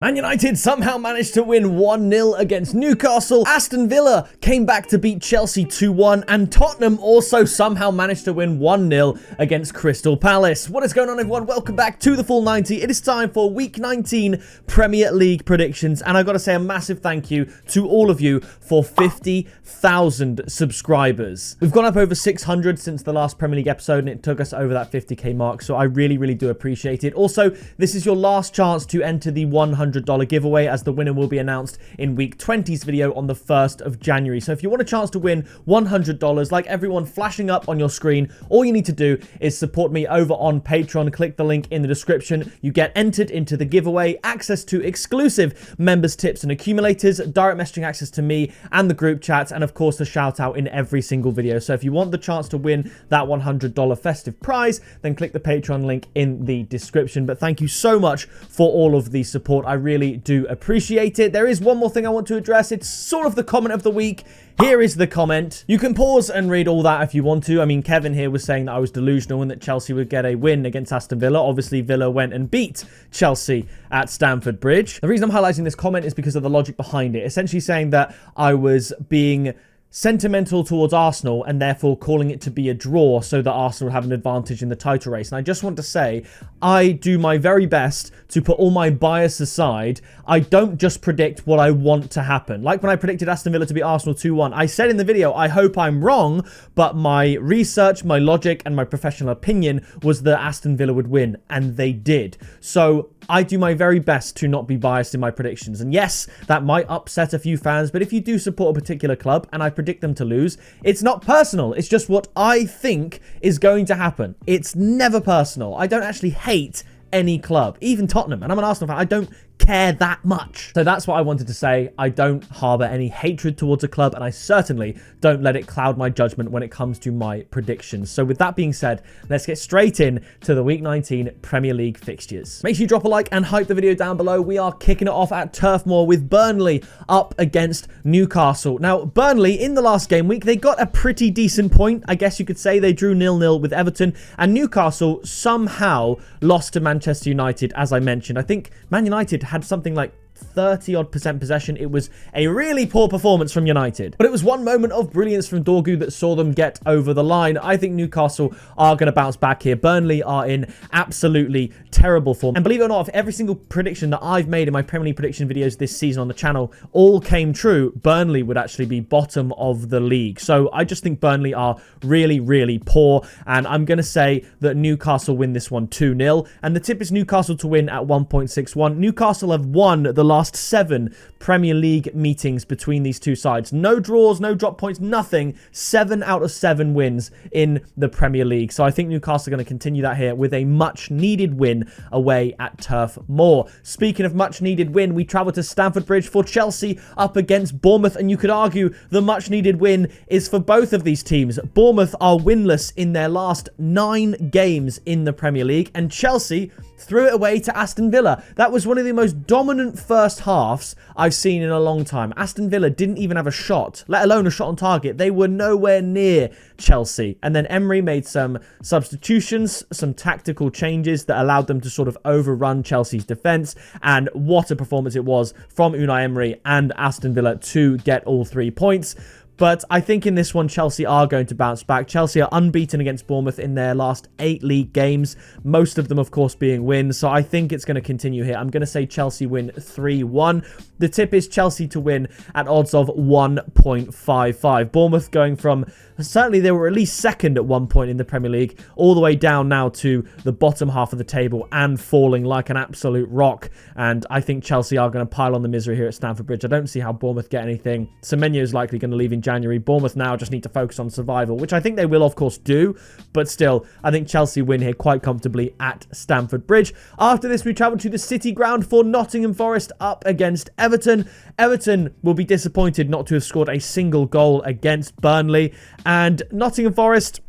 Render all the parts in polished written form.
Man United somehow managed to win 1-0 against Newcastle. Aston Villa came back to beat Chelsea 2-1. And Tottenham also somehow managed to win 1-0 against Crystal Palace. What is going on, everyone? Welcome back to the Full 90. It is time for Week 19 Premier League predictions. And I've got to say a massive thank you to all of you for 50,000 subscribers. We've gone up over 600 since the last Premier League episode, and it took us over that 50k mark. So I really do appreciate it. Also, this is your last chance to enter the $100 giveaway, as the winner will be announced in week 20's video on the 1st of January. So if you want a chance to win $100 like everyone flashing up on your screen, all you need to do is support me over on Patreon. Click the link in the description. You get entered into the giveaway, access to exclusive members tips and accumulators, direct messaging access to me and the group chats, and of course the shout out in every single video. So if you want the chance to win that $100 festive prize, then click the Patreon link in the description. But thank you so much for all of the support. I really do appreciate it. There is one more thing I want to address. It's sort of the comment of the week. Here is the comment. You can pause and read all that if you want to. I mean, Kevin here was saying that I was delusional and that Chelsea would get a win against Aston Villa. Obviously, Villa went and beat Chelsea at Stamford Bridge. The reason I'm highlighting this comment is because of the logic behind it. Essentially saying that I was being sentimental towards Arsenal and therefore calling it to be a draw so that Arsenal would have an advantage in the title race. And I just want to say, I do my very best to put all my bias aside. I don't just predict what I want to happen. Like when I predicted Aston Villa to beat Arsenal 2-1, I said in the video, I hope I'm wrong, but my research, my logic, and my professional opinion was that Aston Villa would win, and they did. So I do my very best to not be biased in my predictions. And yes, that might upset a few fans, but if you do support a particular club and I predict them to lose, it's not personal. It's just what I think is going to happen. It's never personal. I don't actually hate any club, even Tottenham, and I'm an Arsenal fan. I don't care that much. So that's what I wanted to say. I don't harbor any hatred towards a club, and I certainly don't let it cloud my judgment when it comes to my predictions. So with that being said, let's get straight in to the Week 19 Premier League fixtures. Make sure you drop a like and hype the video down below. We are kicking it off at Turf Moor with Burnley up against Newcastle. Now, Burnley, in the last game week, they got a pretty decent point. I guess you could say they drew 0-0 with Everton, and Newcastle somehow lost to Manchester United, as I mentioned. I think Man United had something like 30-odd% possession. It was a really poor performance from United. But it was one moment of brilliance from Dorgu that saw them get over the line. I think Newcastle are going to bounce back here. Burnley are in absolutely terrible form. And believe it or not, if every single prediction that I've made in my Premier League prediction videos this season on the channel all came true, Burnley would actually be bottom of the league. So I just think Burnley are really poor. And I'm going to say that Newcastle win this one 2-0. And the tip is Newcastle to win at 1.61. Newcastle have won the last 7 Premier League meetings between these two sides. No draws, no drop points, nothing. 7 out of 7 wins in the Premier League. So I think Newcastle are going to continue that here with a much needed win away at Turf Moor. Speaking of much needed win, we travel to Stamford Bridge for Chelsea up against Bournemouth, and you could argue the much needed win is for both of these teams. Bournemouth are winless in their last 9 games in the Premier League, and Chelsea threw it away to Aston Villa. That was one of the most dominant first halves I've seen in a long time. Aston Villa didn't even have a shot, let alone a shot on target. They were nowhere near Chelsea. And then Emery made some substitutions, some tactical changes that allowed them to sort of overrun Chelsea's defence. And what a performance it was from Unai Emery and Aston Villa to get all 3 points. But I think in this one, Chelsea are going to bounce back. Chelsea are unbeaten against Bournemouth in their last 8 league games, most of them, of course, being wins. So I think it's going to continue here. I'm going to say Chelsea win 3-1. The tip is Chelsea to win at odds of 1.55. Bournemouth going from, certainly they were at least second at one point in the Premier League, all the way down now to the bottom half of the table and falling like an absolute rock. And I think Chelsea are going to pile on the misery here at Stamford Bridge. I don't see how Bournemouth get anything. Semenyo is likely going to leave in January. Bournemouth now just need to focus on survival, which I think they will, of course, do. But still, I think Chelsea win here quite comfortably at Stamford Bridge. After this, we travel to the City Ground for Nottingham Forest up against Everton. Everton will be disappointed not to have scored a single goal against Burnley. And Nottingham Forest,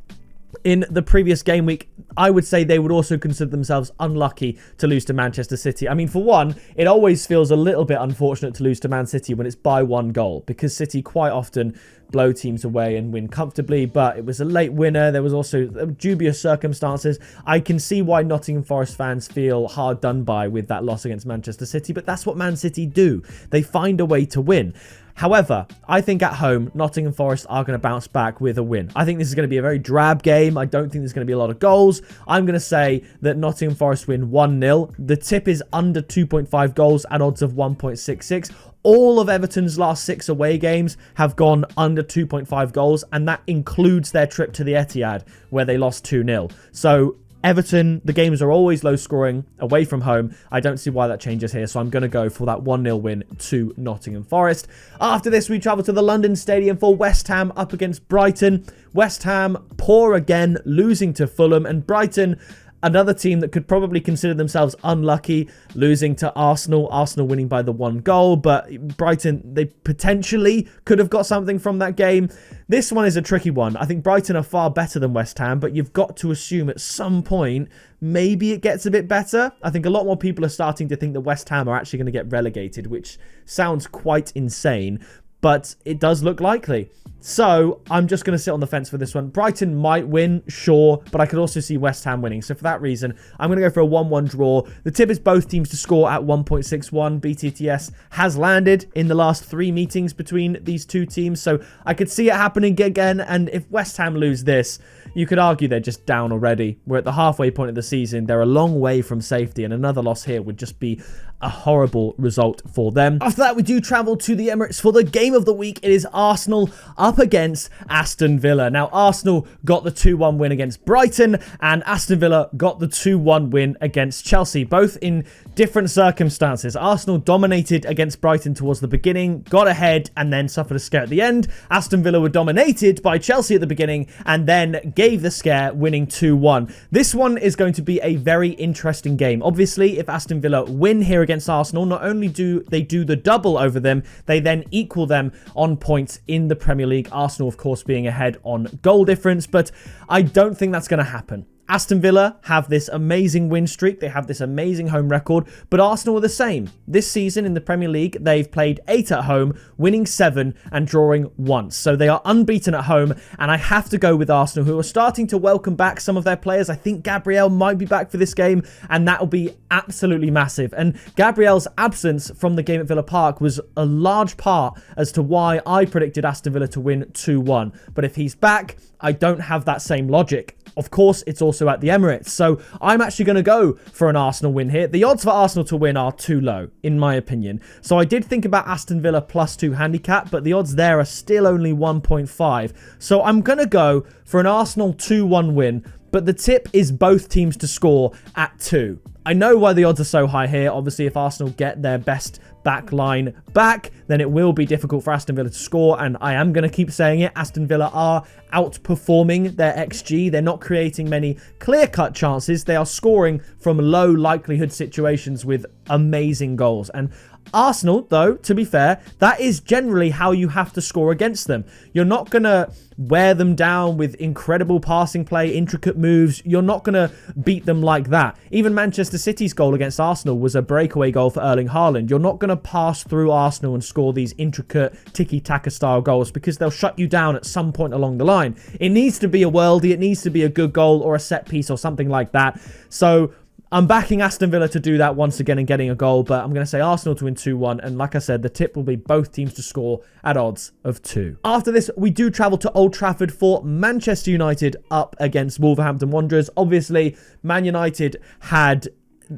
in the previous game week, I would say they would also consider themselves unlucky to lose to Manchester City. I mean, for one, it always feels a little bit unfortunate to lose to Man City when it's by 1 goal, because City quite often blow teams away and win comfortably, but it was a late winner. There was also dubious circumstances. I can see why Nottingham Forest fans feel hard done by with that loss against Manchester City, but that's what Man City do. They find a way to win. However, I think at home, Nottingham Forest are going to bounce back with a win. I think this is going to be a very drab game. I don't think there's going to be a lot of goals. I'm going to say that Nottingham Forest win 1-0. The tip is under 2.5 goals at odds of 1.66. All of Everton's last 6 away games have gone under 2.5 goals, and that includes their trip to the Etihad, where they lost 2-0. So Everton, the games are always low scoring away from home. I don't see why that changes here, so I'm going to go for that 1-0 win to Nottingham Forest. After this, we travel to the London Stadium for West Ham up against Brighton. West Ham poor again, losing to Fulham, and Brighton, another team that could probably consider themselves unlucky, losing to Arsenal. Arsenal winning by the 1 goal, but Brighton, they potentially could have got something from that game. This one is a tricky one. I think Brighton are far better than West Ham, but you've got to assume at some point, maybe it gets a bit better. I think a lot more people are starting to think that West Ham are actually going to get relegated, which sounds quite insane, but it does look likely. So I'm just going to sit on the fence for this one. Brighton might win, sure, but I could also see West Ham winning. So for that reason, I'm going to go for a 1-1 draw. The tip is both teams to score at 1.61. BTTS has landed in the last 3 meetings between these two teams. So I could see it happening again. And if West Ham lose this, you could argue they're just down already. We're at the halfway point of the season. They're a long way from safety, and another loss here would just be a horrible result for them. After that, we do travel to the Emirates for the game of the week. It is Arsenal up against Aston Villa. Now, Arsenal got the 2-1 win against Brighton, and Aston Villa got the 2-1 win against Chelsea, both in different circumstances. Arsenal dominated against Brighton towards the beginning, got ahead, and then suffered a scare at the end. Aston Villa were dominated by Chelsea at the beginning, and then gave the scare, winning 2-1. This one is going to be a very interesting game. Obviously, if Aston Villa win here against Arsenal, not only do they do the double over them, they then equal them on points in the Premier League. Arsenal, of course, being ahead on goal difference, but I don't think that's going to happen. Aston Villa have this amazing win streak. They have this amazing home record, but Arsenal are the same. This season in the Premier League, they've played 8 at home, winning 7 and drawing once. So they are unbeaten at home, and I have to go with Arsenal, who are starting to welcome back some of their players. I think Gabriel might be back for this game, and that will be absolutely massive. And Gabriel's absence from the game at Villa Park was a large part as to why I predicted Aston Villa to win 2-1. But if he's back, I don't have that same logic. Of course, it's also at the Emirates, so I'm actually going to go for an Arsenal win here. The odds for Arsenal to win are too low, in my opinion. So I did think about Aston Villa +2 handicap, but the odds there are still only 1.5. So I'm going to go for an Arsenal 2-1 win, but the tip is both teams to score at 2. I know why the odds are so high here. Obviously, if Arsenal get their best back line back, then it will be difficult for Aston Villa to score, and I am going to keep saying it. Aston Villa are outperforming their XG. They're not creating many clear-cut chances. They are scoring from low likelihood situations with amazing goals. And Arsenal, though, to be fair, that is generally how you have to score against them. You're not going to wear them down with incredible passing play, intricate moves. You're not going to beat them like that. Even Manchester City's goal against Arsenal was a breakaway goal for Erling Haaland. You're not going to pass through Arsenal and score these intricate tiki-taka style goals, because they'll shut you down at some point along the line. It needs to be a worldie. It needs to be a good goal or a set piece or something like that. So I'm backing Aston Villa to do that once again and getting a goal, but I'm going to say Arsenal to win 2-1. And like I said, the tip will be both teams to score at odds of 2. After this, we do travel to Old Trafford for Manchester United up against Wolverhampton Wanderers. Obviously, Man United had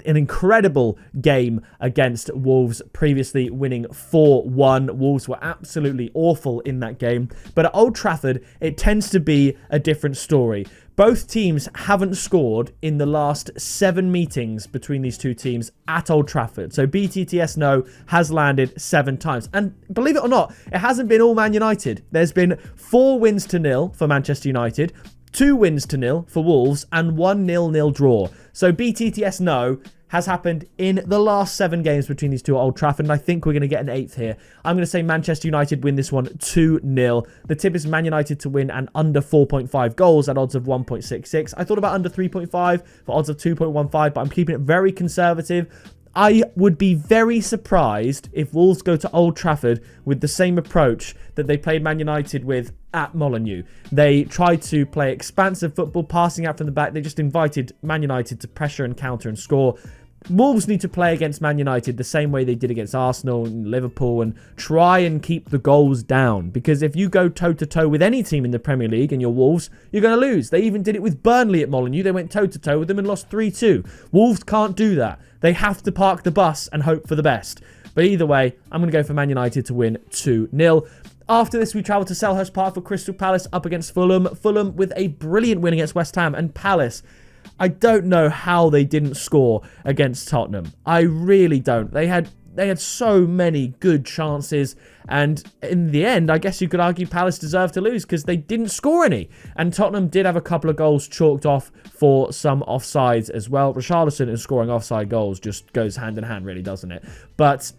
an incredible game against Wolves, previously winning 4-1. Wolves were absolutely awful in that game. But at Old Trafford, it tends to be a different story. Both teams haven't scored in the last 7 meetings between these two teams at Old Trafford. So BTTS No has landed 7 times. And believe it or not, it hasn't been all Man United. There's been 4 wins to 0 for Manchester United, 2 wins to 0 for Wolves, and 1 0-0 draw. So BTTS No has happened in the last 7 games between these two at Old Trafford, and I think we're going to get an 8th here. I'm going to say Manchester United win this one 2-0. The tip is Man United to win and under 4.5 goals at odds of 1.66. I thought about under 3.5 for odds of 2.15, but I'm keeping it very conservative. I would be very surprised if Wolves go to Old Trafford with the same approach that they played Man United with at Molineux. They tried to play expansive football, passing out from the back. They just invited Man United to pressure and counter and score. Wolves need to play against Man United the same way they did against Arsenal and Liverpool and try and keep the goals down. Because if you go toe-to-toe with any team in the Premier League and you're Wolves, you're going to lose. They even did it with Burnley at Molineux. They went toe-to-toe with them and lost 3-2. Wolves can't do that. They have to park the bus and hope for the best. But either way, I'm going to go for Man United to win 2-0. After this, we travel to Selhurst Park for Crystal Palace up against Fulham. Fulham with a brilliant win against West Ham, and Palace, I don't know how they didn't score against Tottenham. I really don't. They had so many good chances, and in the end, I guess you could argue Palace deserved to lose because they didn't score any. And Tottenham did have a couple of goals chalked off for some offsides as well. Richarlison and scoring offside goals just goes hand in hand, really, doesn't it? But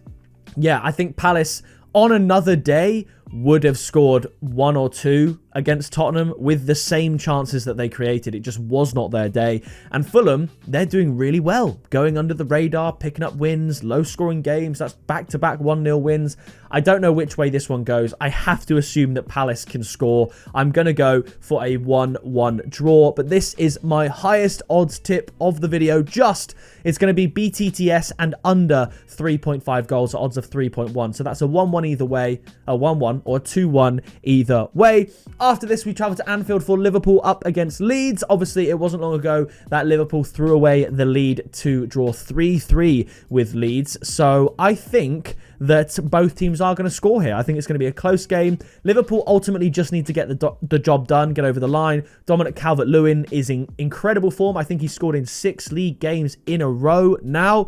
yeah, I think Palace on another day would have scored 1 or 2 against Tottenham with the same chances that they created. It just was not their day. And Fulham, they're doing really well, going under the radar, picking up wins, low-scoring games. That's back-to-back 1-0 wins. I don't know which way this one goes. I have to assume that Palace can score. I'm going to go for a 1-1 draw, but this is my highest odds tip of the video. It's going to be BTTS and under 3.5 goals at odds of 3.1. So that's a 1-1 either way, a 1-1 or a 2-1 either way. After this, we travel to Anfield for Liverpool up against Leeds. Obviously, it wasn't long ago that Liverpool threw away the lead to draw 3-3 with Leeds. So I think that both teams are going to score here. I think it's going to be a close game. Liverpool ultimately just need to get the job done, get over the line. Dominic Calvert-Lewin is in incredible form. I think he scored in 6 league games in a row now.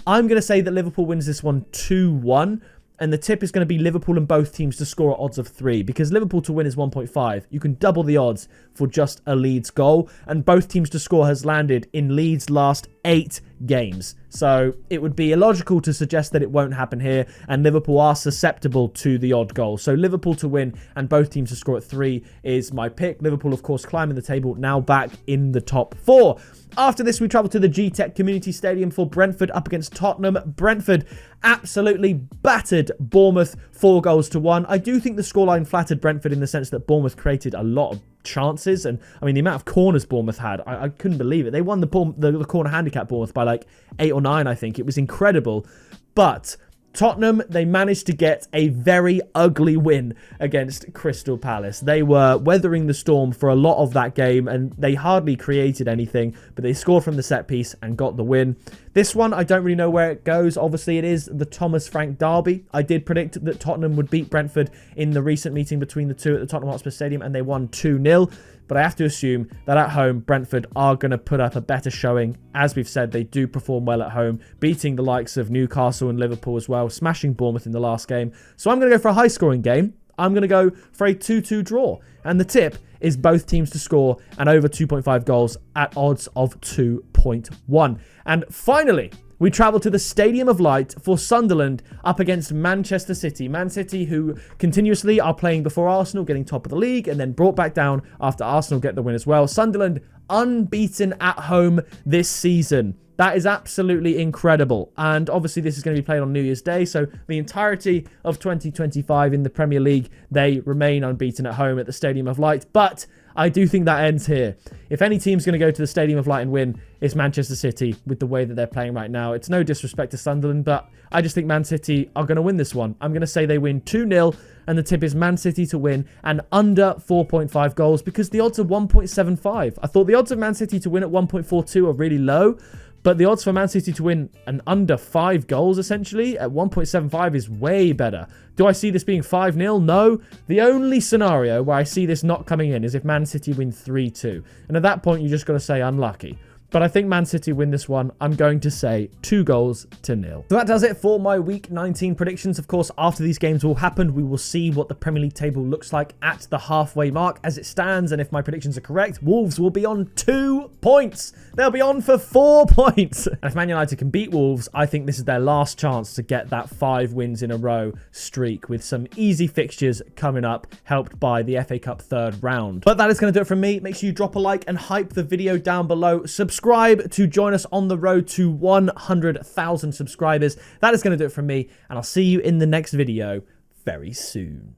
I'm going to say that Liverpool wins this one 2-1. And the tip is going to be Liverpool and both teams to score at odds of 3. Because Liverpool to win is 1.5. You can double the odds for just a Leeds goal. And both teams to score has landed in Leeds' last 8 games. So it would be illogical to suggest that it won't happen here. And Liverpool are susceptible to the odd goal. So Liverpool to win and both teams to score at 3 is my pick. Liverpool, of course, climbing the table, now back in the top 4. After this, we travel to the G-Tech Community Stadium for Brentford up against Tottenham. Brentford absolutely battered Bournemouth 4-1. I do think the scoreline flattered Brentford in the sense that Bournemouth created a lot of chances. And I mean, the amount of corners Bournemouth had, I couldn't believe it. They won the corner handicap Bournemouth by like 8 or 9, I think. It was incredible. But Tottenham, they managed to get a very ugly win against Crystal Palace. They were weathering the storm for a lot of that game and they hardly created anything, but they scored from the set piece and got the win. This one, I don't really know where it goes. Obviously, it is the Thomas Frank derby. I did predict that Tottenham would beat Brentford in the recent meeting between the two at the Tottenham Hotspur Stadium, and they won 2-0. But I have to assume that at home, Brentford are going to put up a better showing. As we've said, they do perform well at home, beating the likes of Newcastle and Liverpool as well, smashing Bournemouth in the last game. So I'm going to go for a high-scoring game. I'm going to go for a 2-2 draw. And the tip is both teams to score and over 2.5 goals at odds of 2.1. And finally, we travel to the Stadium of Light for Sunderland up against Manchester City. Man City, who continuously are playing before Arsenal, getting top of the league, and then brought back down after Arsenal get the win as well. Sunderland unbeaten at home this season. That is absolutely incredible. And obviously this is going to be played on New Year's Day. So the entirety of 2025 in the Premier League, they remain unbeaten at home at the Stadium of Light. But I do think that ends here. If any team's going to go to the Stadium of Light and win, it's Manchester City with the way that they're playing right now. It's no disrespect to Sunderland, but I just think Man City are going to win this one. I'm going to say they win 2-0, and the tip is Man City to win and under 4.5 goals because the odds are 1.75. I thought the odds of Man City to win at 1.42 are really low, but the odds for Man City to win an under 5 goals, essentially, at 1.75 is way better. Do I see this being 5-0? No. The only scenario where I see this not coming in is if Man City win 3-2. And at that point, you just got to say unlucky. But I think Man City win this one. I'm going to say 2-0. So that does it for my Week 19 predictions. Of course, after these games will happen, we will see what the Premier League table looks like at the halfway mark as it stands. And if my predictions are correct, Wolves will be on 2 points. They'll be on for 4 points. And if Man United can beat Wolves, I think this is their last chance to get that 5 wins in a row streak with some easy fixtures coming up, helped by the FA Cup third round. But that is going to do it from me. Make sure you drop a like and hype the video down below. Subscribe to join us on the road to 100,000 subscribers. That is going to do it from me, and I'll see you in the next video very soon.